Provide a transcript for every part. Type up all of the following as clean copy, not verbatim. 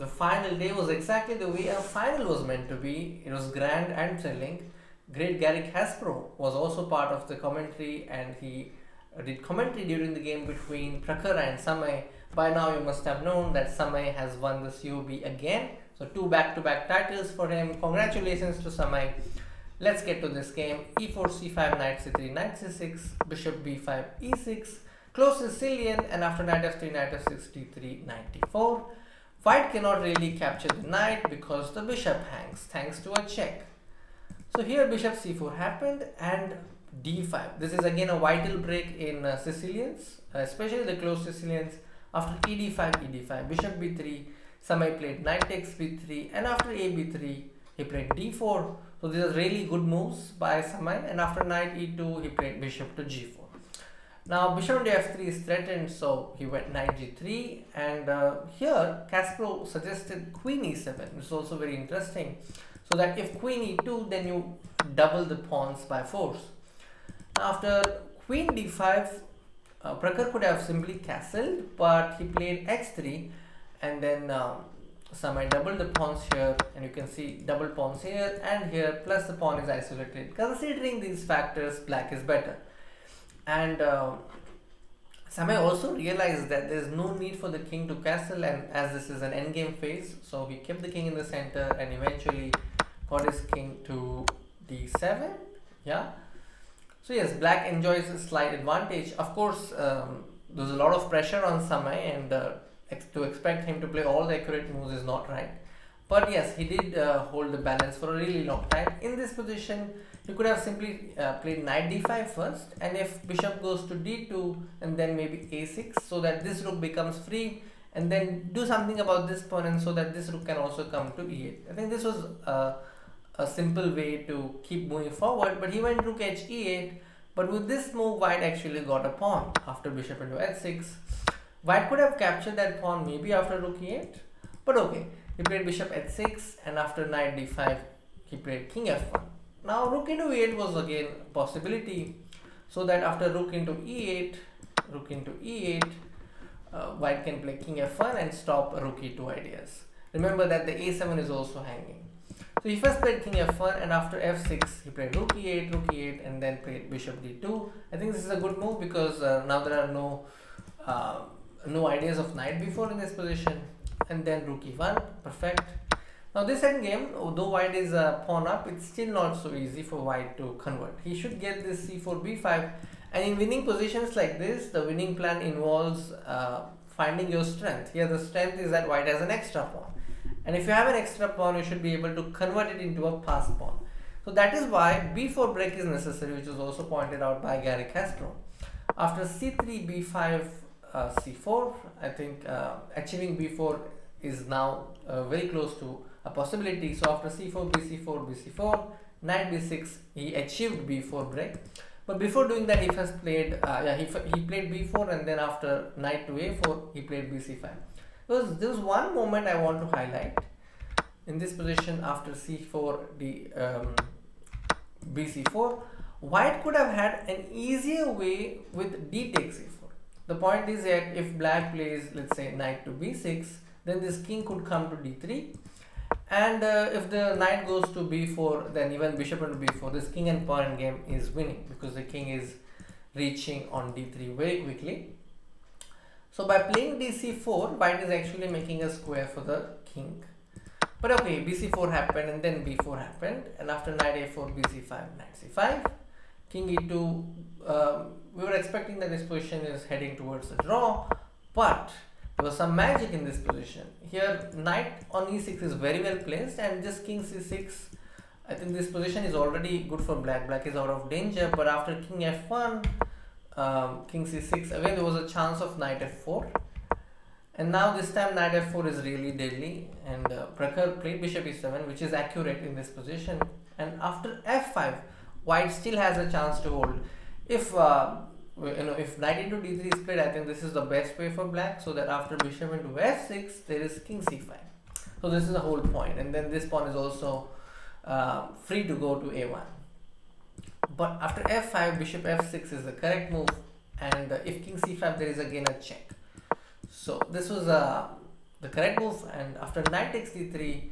the final day was exactly the way a final was meant to be. It was grand and thrilling. Great Gary Kasparov was also part of the commentary, and he did commentary during the game between Prakhar and Samay. By now, you must have known that Samay has won the COB again. So, two back-to-back titles for him. Congratulations to Samay. Let's get to this game. e4, c5, knight c3, knight c6, bishop b5, e6. Close Sicilian, and after knight f3, knight f6, d3, knight d4. White cannot really capture the knight because the bishop hangs thanks to a check. So here bishop c4 happened and d5. This is again a vital break in Sicilians, especially the close Sicilians. After ed5, bishop b3, Samay played knight takes b3, and after a b3, he played d4. So these are really good moves by Samay, and after knight e2, he played bishop to g4. Now bishop to f3 is threatened, so he went knight g3, and here Kasparov suggested queen e7, which is also very interesting. So that if queen e2, then you double the pawns by force. After queen d5, Prakhar could have simply castled, but he played x3, and then Samay doubled the pawns here, and you can see double pawns here and here, plus the pawn is isolated. Considering these factors, black is better. And Samay also realized that there is no need for the king to castle, and as this is an endgame phase, so he kept the king in the center and eventually got his king to d7. Yeah. So yes, black enjoys a slight advantage. Of course, there's a lot of pressure on Samay, and to expect him to play all the accurate moves is not right. But yes, he did hold the balance for a really long time. In this position, you could have simply played knight d5 first, and if bishop goes to d2 and then maybe a6, so that this rook becomes free, and then do something about this pawn, and so that this rook can also come to e8. I think this was a simple way to keep moving forward, but he went rook h e8. But with this move, white actually got a pawn after bishop into h6. White could have captured that pawn maybe after rook e8, but okay. He played bishop h6, and after knight d5, he played king f1. Now rook into e8 was again a possibility, so that after rook into e8, white can play king f1 and stop rook e2 ideas. Remember that the a7 is also hanging. So he first played king f1, and after f6, he played rook e8, and then played bishop d2. I think this is a good move because now there are no ideas of knight before in this position. And then rook e1, perfect. Now this endgame, although white is pawn up, it's still not so easy for white to convert. He should get this c4 b5, and in winning positions like this, the winning plan involves finding your strength. Here the strength is that white has an extra pawn, and if you have an extra pawn, you should be able to convert it into a passed pawn. So that is why b4 break is necessary, which is also pointed out by Gary Kasparov. After c3 b5 c4, I think achieving b4 is now very close to a possibility. So after c4 bc4, knight b6, he achieved b4 break. But before doing that, he first played he played b4, and then after knight to a4, he played bc5. There's one moment I want to highlight in this position. After c4 bc4, white could have had an easier way with d takes e4. The point is that if black plays, let's say, knight to b6, then this king could come to d3, and if the knight goes to b4, then even bishop into b4, this king and pawn game is winning because the king is reaching on d3 very quickly. So by playing dc4, white is actually making a square for the king. But okay, bc4 happened, and then b4 happened, and after knight a4, bc5, knight c5, king e2. We were expecting that this position is heading towards a draw, but there was some magic in this position. Here knight on e6 is very well placed, and just king c6, I think this position is already good for black. Black is out of danger, but after king f1, king c6, again there was a chance of knight f4, and now this time knight f4 is really deadly, and Prakhar played bishop e7, which is accurate in this position, and after f5, white still has a chance to hold. If if knight into d3 is played, I think this is the best way for black, so that after bishop into f6, there is king c5. So this is the whole point, and then this pawn is also free to go to a1. But after f5, bishop f6 is the correct move, and if king c5, there is again a check. So this was the correct move. And after knight takes d3,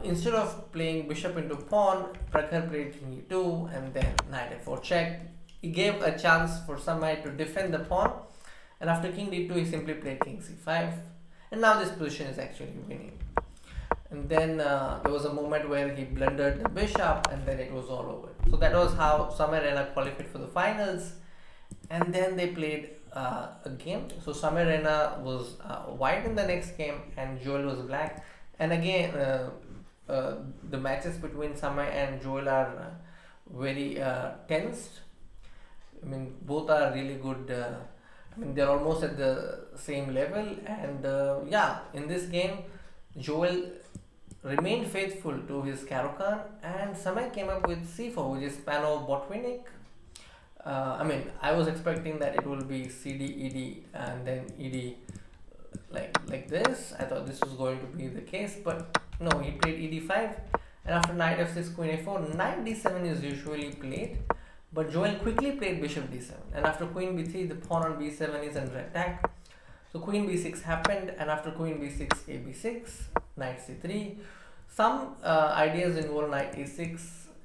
instead of playing bishop into pawn, Prakhar played king e2 and then knight f4 check. He gave a chance for Samay to defend the pawn, and after king d2 he simply played king c5, and now this position is actually winning. And then there was a moment where he blundered the bishop, and then it was all over. So that was how Samay Raina qualified for the finals. And then they played a game. So Samay Raina was white in the next game, and Joel was black. And again, the matches between Samay and Joel are very tensed. I mean, both are really good. I mean, they're almost at the same level. And yeah, in this game, Joel remained faithful to his Caro-Kann, and Samay came up with c4, which is Pano-Botvinnik. I mean, I was expecting that it will be CD, ED, and then ED like this. I thought this was going to be the case, but no, he played ED5, and after knight f6, queen a4, knight d7 is usually played, but Joel quickly played bishop d7, and after queen b3, the pawn on b7 is under attack. So queen b6 happened, and after queen b6, a b6, knight c3. Some ideas involve knight a6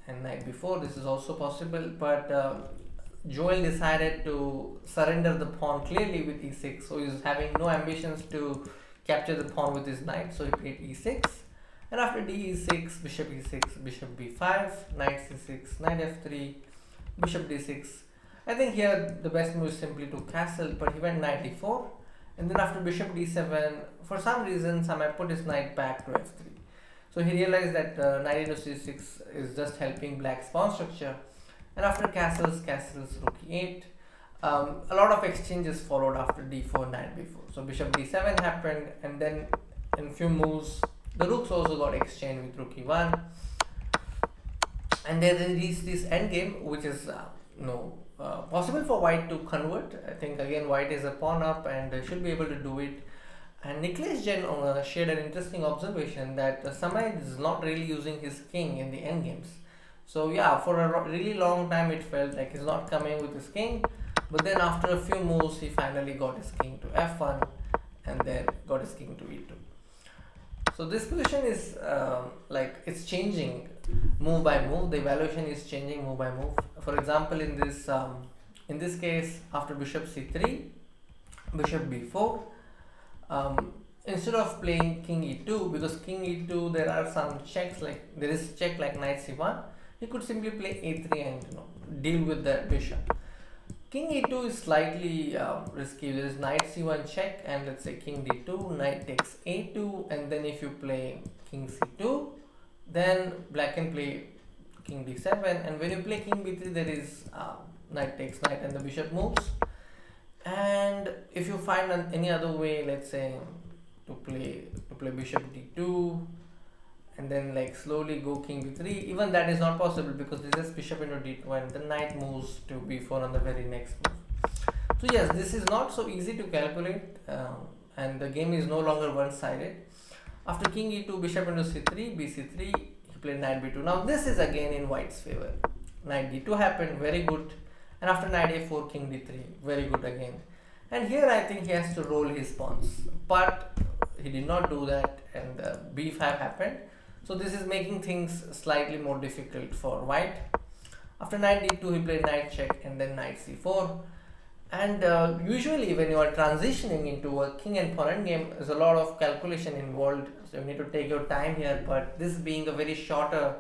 and knight b4. This is also possible, but Joel decided to surrender the pawn clearly with e6. So he's having no ambitions to capture the pawn with his knight. So he played e6, and after d e6, bishop e6, bishop b5, knight c6, knight f3, bishop d6. I think here the best move is simply to castle, but he went knight d4. And then after bishop d7, for some reason, Samay put his knight back to f3. So he realized that knight into c6 is just helping black's pawn structure. And after castles, rook e8. A lot of exchanges followed after d4, knight b4. So bishop d7 happened, and then in few moves, the rooks also got exchanged with rook e1. And then they reached this endgame, which is possible for white to convert. I think again white is a pawn up and should be able to do it. And Nicholas Jen shared an interesting observation that Samay is not really using his king in the endgames. So yeah, for a really long time it felt like he's not coming with his king, but then after a few moves he finally got his king to f1 and then got his king to e2. So this position is it's changing move by move. The evaluation is changing move by move. For example, in this case, after bishop c3, bishop b4, instead of playing king e2, because king e2 there are some checks, like there is check like knight c1, he could simply play a3 and deal with that bishop. King e2 is slightly risky. There is knight c1 check, and let's say king d2, knight takes a2, and then if you play king c2, then black can play king d7, and when you play king b3, there is knight takes knight and the bishop moves. And if you find any other way, let's say to play bishop d2 and then like slowly go king b3, even that is not possible because this is bishop into d2 and the knight moves to b4 on the very next move. So yes, this is not so easy to calculate, and the game is no longer one-sided. After king e2, bishop into c3, bc3, he played knight b2. Now this is again in white's favor. Knight d2 happened, very good. And after knight a4, king d3, very good again. And here I think he has to roll his pawns, but he did not do that, and b5 happened. So this is making things slightly more difficult for white. After knight d2, he played knight check and then knight c4. And usually when you are transitioning into a king and pawn endgame, there's a lot of calculation involved. So you need to take your time here, but this being a very shorter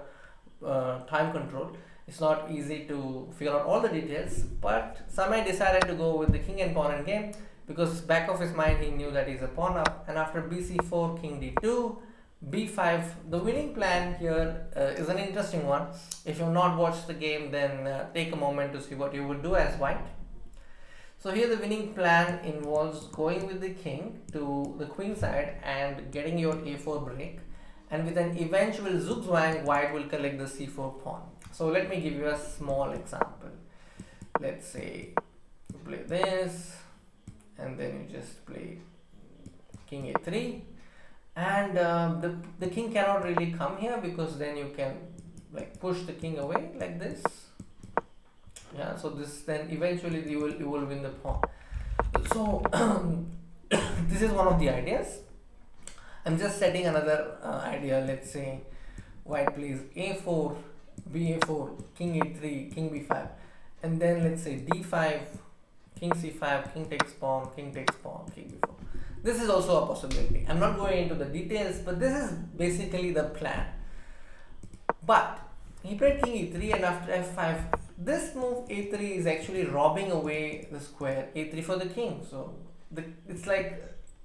time control, it's not easy to figure out all the details. But Samay decided to go with the king and pawn endgame because back of his mind he knew that he's a pawn up. And after bc4, king d2, b5, the winning plan here is an interesting one. If you've not watched the game, then take a moment to see what you would do as white. So here the winning plan involves going with the king to the queen side and getting your a4 break, and with an eventual zugzwang, white will collect the c4 pawn. So let me give you a small example. Let's say you play this and then you just play king a3, and the king cannot really come here because then you can like push the king away like this. Yeah, so this then eventually you will win the pawn. So this is one of the ideas. I'm just setting another idea. Let's say white plays a4, ba4, king a3, king b5, and then let's say d5, king c5, king takes pawn, king takes pawn, king b4. This is also a possibility. I'm not going into the details, but this is basically the plan. But he played king e3, and after f5, this move a3 is actually robbing away the square a3 for the king. So it's like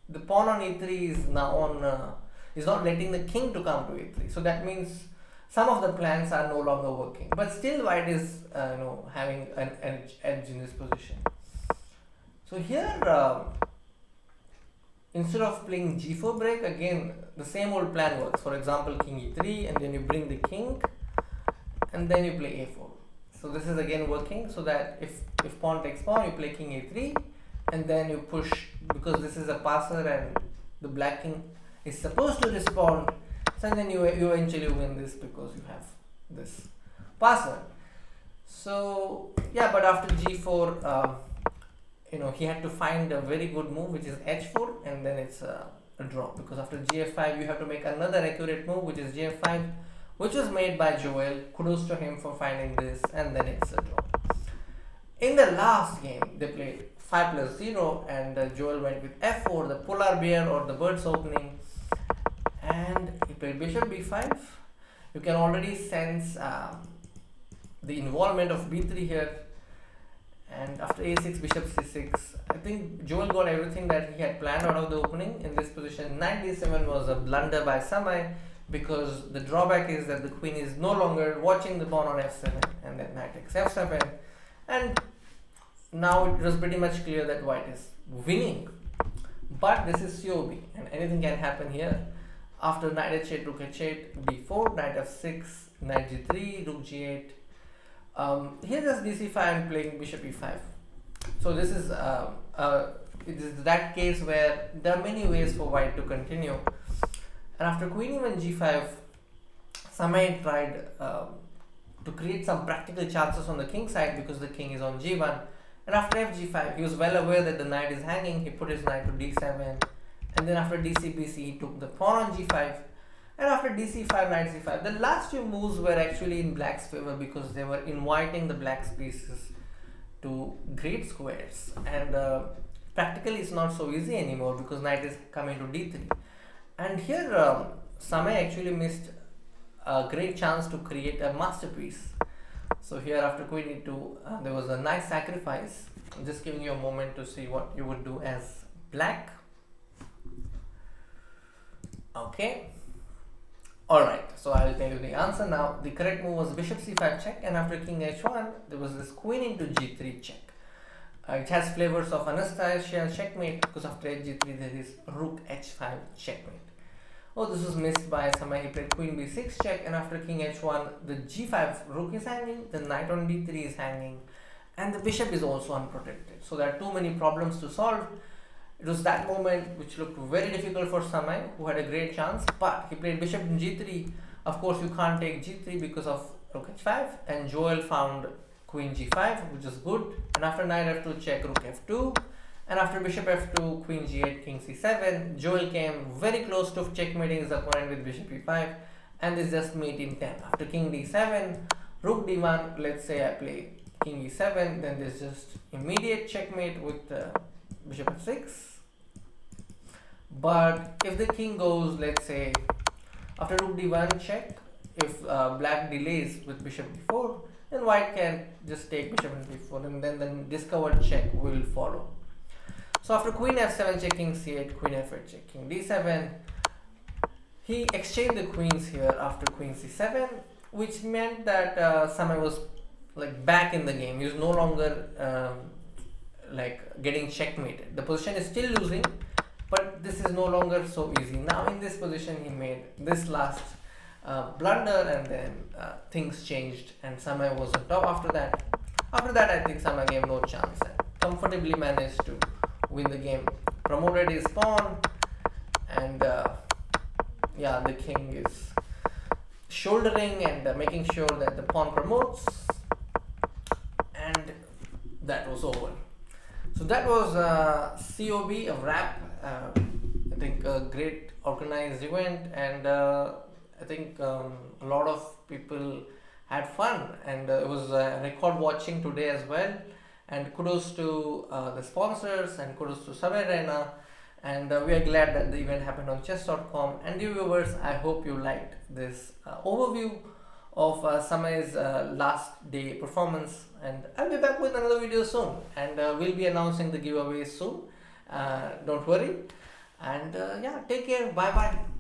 the pawn on e3 is now on is not letting the king to come to a3. So that means some of the plans are no longer working. But still, white is having an edge in this position. So here, instead of playing g4 break, again the same old plan works. For example, king e3, and then you bring the king, and then you play a4. So this is again working, so that if pawn takes pawn, you play king a3, and then you push, because this is a passer and the black king is supposed to respond, so then you eventually win this because you have this passer. So yeah, but after g4, he had to find a very good move, which is h4, and then it's a draw, because after gf5 you have to make another accurate move, which is gf5, which was made by Joel. Kudos to him for finding this, and then it's a draw. In the last game, they played 5+0, and Joel went with f4, the polar bear or the bird's opening, and he played bishop b5. You can already sense the involvement of b3 here, and after a6, bishop c6, I think Joel got everything that he had planned out of the opening. In this position, knight d7 was a blunder by Samay, because the drawback is that the queen is no longer watching the pawn on f7, and then knight takes f7, and now it was pretty much clear that white is winning. But this is COB, and anything can happen here. After knight h8, rook h8, b4, knight f6, knight g3, rook g8. Here there's dc5 and playing bishop e5. So this is it is that case where there are many ways for white to continue. And after queen e1 g5, Samay tried to create some practical chances on the king side, because the king is on g1. And after f g5, he was well aware that the knight is hanging. He put his knight to d7, and then after dc-bc, he took the pawn on g5. And after dc5, knight c5, the last few moves were actually in black's favor, because they were inviting the black's pieces to great squares. And practically it's not so easy anymore, because knight is coming to d3. And here Samay actually missed a great chance to create a masterpiece. So here after queen e2, there was a nice sacrifice. I'm just giving you a moment to see what you would do as black. Okay. Alright, so I will tell you the answer now. The correct move was bishop c5 check, and after king h1, there was this queen into g3 check. It has flavors of Anastasia checkmate, because after h3 there is rook h5 checkmate. Oh, this was missed by Samay. He played queen b6 check, and after king h1, the g5 rook is hanging, the knight on d3 is hanging, and the bishop is also unprotected. So there are too many problems to solve. It was that moment which looked very difficult for Samay, who had a great chance, but he played bishop in g3. Of course, you can't take g3 because of rook h5, and Joel found queen g5, which is good. And after knight f2 check, rook f2, and after bishop f2, queen g8, king c7, Joel came very close to checkmating his opponent with bishop e5, and this just mate in 10. After king d7, rook d1, let's say I play king e7, then there's just immediate checkmate with bishop f6. But if the king goes, let's say, after rook d1 check, if black delays with bishop d4, then white can just take bishop d4, and then the discovered check will follow. So after queen f7 check, king c8, queen f8 check, king d7, he exchanged the queens here after queen c7, which meant that Samay was like back in the game. He was no longer like getting checkmated. The position is still losing, but this is no longer so easy. Now in this position, he made this last blunder, and then things changed, and Samay was on top after that. After that, I think Samay gave no chance and comfortably managed to win the game. Promoted his pawn, and yeah, the king is shouldering and making sure that the pawn promotes, and that was over. So that was COB, a wrap. I think a great organized event, and I think a lot of people had fun, and it was record watching today as well. And kudos to the sponsors, and kudos to Samay Raina. And we are glad that the event happened on chess.com. And dear viewers, I hope you liked this overview of Samay's last day performance. And I'll be back with another video soon. And we'll be announcing the giveaways soon. Don't worry. And yeah, take care. Bye bye.